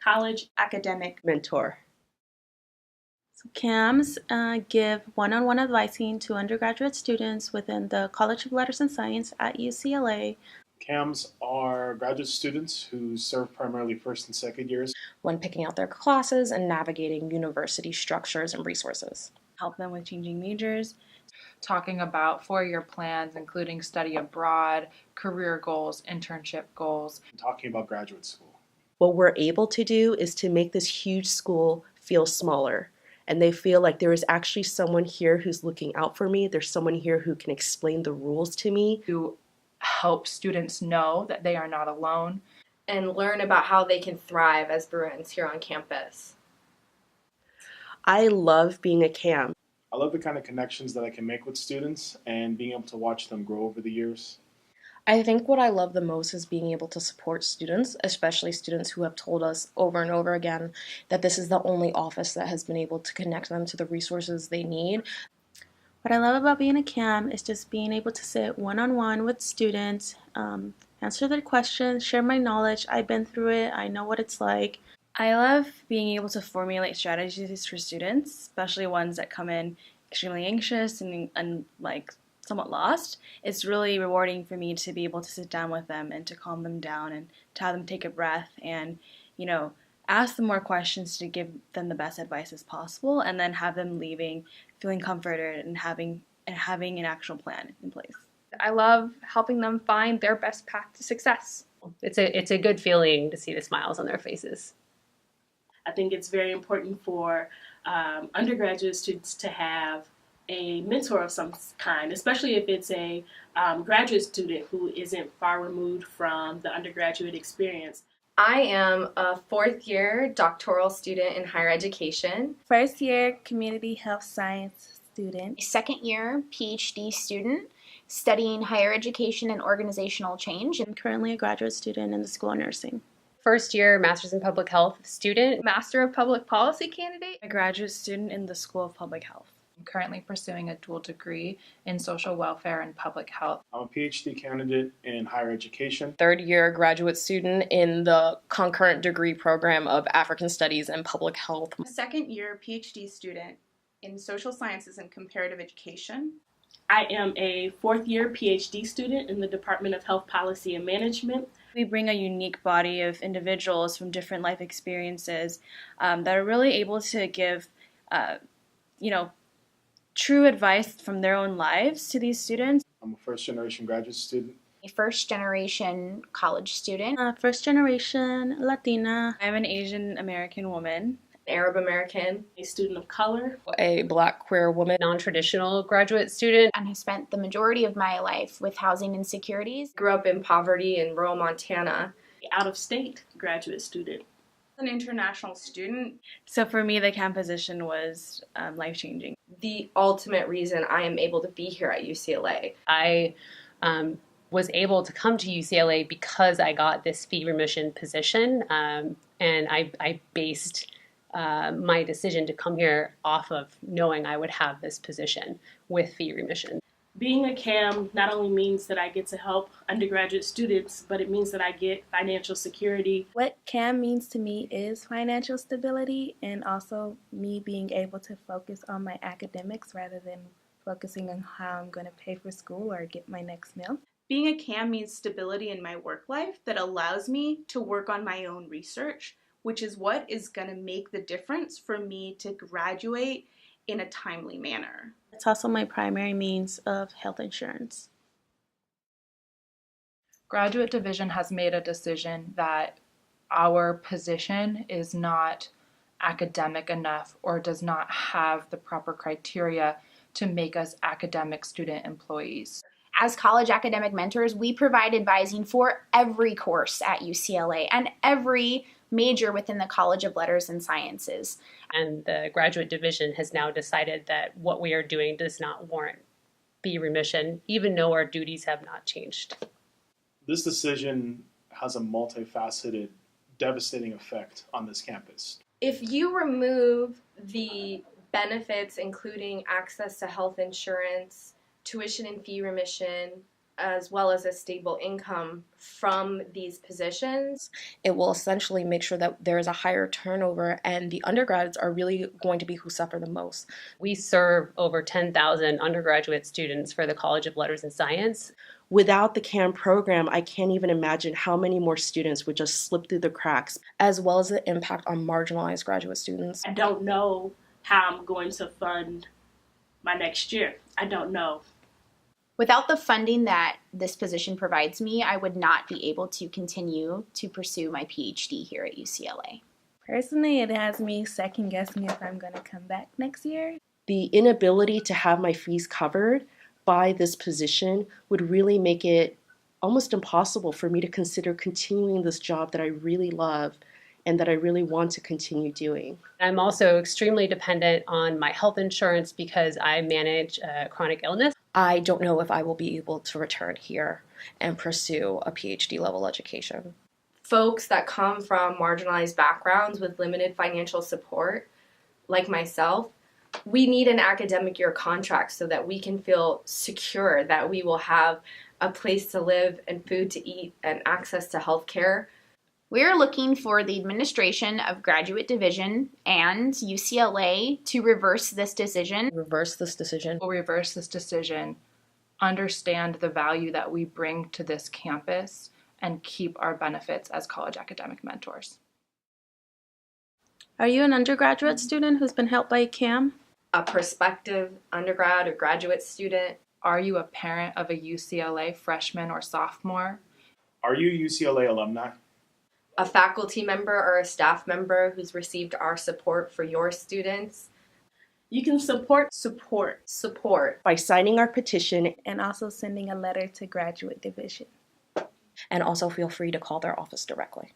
college academic mentor. So CAMs give one-on-one advising to undergraduate students within the College of Letters and Science at UCLA. CAMs are graduate students who serve primarily first and second years when picking out their classes and navigating university structures and resources. Help them with changing majors. Talking about four-year plans, including study abroad, career goals, internship goals. Talking about graduate school. What we're able to do is to make this huge school feel smaller. And they feel like there is actually someone here who's looking out for me. There's someone here who can explain the rules to me. To help students know that they are not alone. And learn about how they can thrive as Bruins here on campus. I love being a CAM. I love the kind of connections that I can make with students and being able to watch them grow over the years. I think what I love the most is being able to support students, especially students who have told us over and over again that this is the only office that has been able to connect them to the resources they need. What I love about being a CAM is just being able to sit one-on-one with students, answer their questions, share my knowledge. I've been through it. I know what it's like. I love being able to formulate strategies for students, especially ones that come in extremely anxious and like somewhat lost. It's really rewarding for me to be able to sit down with them and to calm them down and to have them take a breath and, ask them more questions to give them the best advice as possible, and then have them leaving feeling comforted and having an actual plan in place. I love helping them find their best path to success. It's a good feeling to see the smiles on their faces. I think it's very important for undergraduate students to have a mentor of some kind, especially if it's a graduate student who isn't far removed from the undergraduate experience. I am a fourth-year doctoral student in higher education. First-year community health science student. A second-year PhD student studying higher education and organizational change. I'm currently a graduate student in the School of Nursing. First year Master's in Public Health student. Master of Public Policy candidate. A graduate student in the School of Public Health. I'm currently pursuing a dual degree in social welfare and public health. I'm a PhD candidate in higher education. Third year graduate student in the concurrent degree program of African Studies and Public Health. A second year PhD student in social sciences and comparative education. I am a fourth-year PhD student in the Department of Health Policy and Management. We bring a unique body of individuals from different life experiences that are really able to give, true advice from their own lives to these students. I'm a first-generation graduate student. A first-generation college student. First-generation Latina. I'm an Asian American woman. Arab American, a student of color, a Black queer woman, non-traditional graduate student, and have spent the majority of my life with housing insecurities. Grew up in poverty in rural Montana, out-of-state graduate student, an international student. So for me, the CAM position was life-changing. The ultimate reason I am able to be here at UCLA. I was able to come to UCLA because I got this fee remission position, and I based my decision to come here off of knowing I would have this position with fee remission. Being a CAM not only means that I get to help undergraduate students, but it means that I get financial security. What CAM means to me is financial stability, and also me being able to focus on my academics rather than focusing on how I'm going to pay for school or get my next meal. Being a CAM means stability in my work life that allows me to work on my own research, which is what is going to make the difference for me to graduate in a timely manner. It's also my primary means of health insurance. Graduate Division has made a decision that our position is not academic enough or does not have the proper criteria to make us academic student employees. As college academic mentors, we provide advising for every course at UCLA and every major within the College of Letters and Sciences. And the Graduate Division has now decided that what we are doing does not warrant fee remission, even though our duties have not changed. This decision has a multifaceted, devastating effect on this campus. If you remove the benefits, including access to health insurance, tuition and fee remission, as well as a stable income from these positions. It will essentially make sure that there is a higher turnover, and the undergrads are really going to be who suffer the most. We serve over 10,000 undergraduate students for the College of Letters and Science. Without the CAM program, I can't even imagine how many more students would just slip through the cracks. As well as the impact on marginalized graduate students. I don't know how I'm going to fund my next year. I don't know. Without the funding that this position provides me, I would not be able to continue to pursue my PhD here at UCLA. Personally, it has me second guessing if I'm going to come back next year. The inability to have my fees covered by this position would really make it almost impossible for me to consider continuing this job that I really love and that I really want to continue doing. I'm also extremely dependent on my health insurance because I manage chronic illness. I don't know if I will be able to return here and pursue a PhD level education. Folks that come from marginalized backgrounds with limited financial support, like myself, we need an academic year contract so that we can feel secure that we will have a place to live and food to eat and access to health care. We are looking for the administration of Graduate Division and UCLA to reverse this decision. Reverse this decision. We'll reverse this decision, understand the value that we bring to this campus, and keep our benefits as college academic mentors. Are you an undergraduate student who's been helped by CAM? A prospective undergrad or graduate student. Are you a parent of a UCLA freshman or sophomore? Are you UCLA alumni? A faculty member or a staff member who's received our support for your students. You can support By signing our petition And also sending a letter to Graduate Division. And also feel free to call their office directly.